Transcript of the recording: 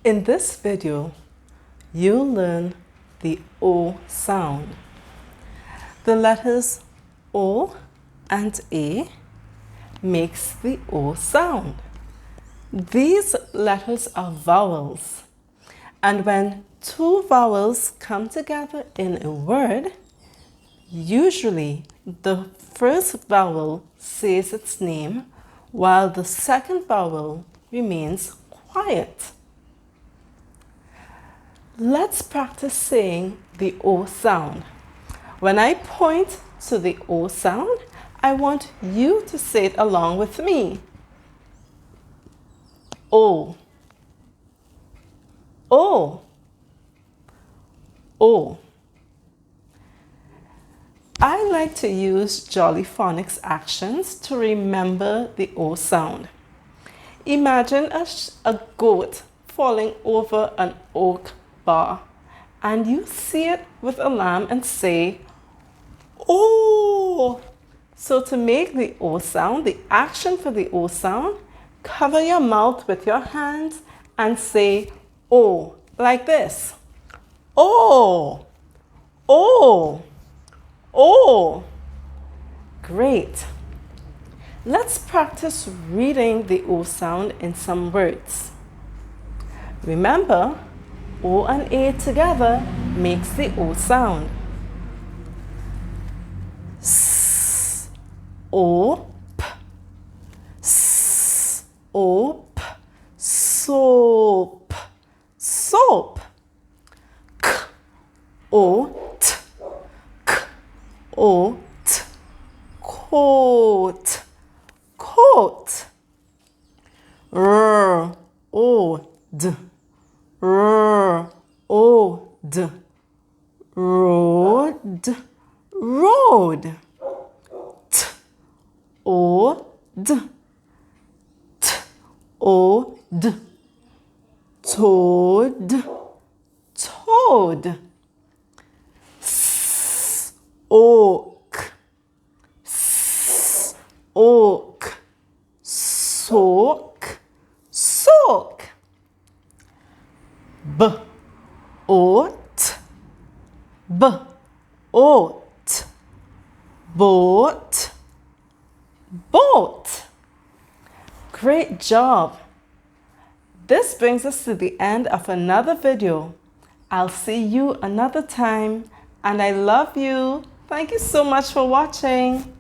In this video, you'll learn the O sound. The letters O and A makes the O sound. These letters are vowels, and when two vowels come together in a word, usually the first vowel says its name while the second vowel remains quiet. Let's practice saying the O sound. When I point to the O sound, I want you to say it along with me. O. O. O. I like to use Jolly Phonics actions to remember the O sound. Imagine a goat falling over an oak bar, and you see it with a lamb and say, "Oh!" So to make the O sound, the action for the O sound, cover your mouth with your hands and say "Oh" like this. Oh! Oh! Oh! Great! Let's practice reading the O sound in some words. Remember, O and A together makes the O sound. S, O, P. S, O, P. Soap. Soap. K, O, T. K, O, T. Coat. Coat. R, O, D. R, O, D. Road. Road. T, O, D. T, O, D. Toad. Toad. S, oak. S, oak. Soak. Soak. B, oat. B, oat. Boat. Boat. Great job. This brings us to the end of another video. I'll see you another time, and I love you. Thank you so much for watching.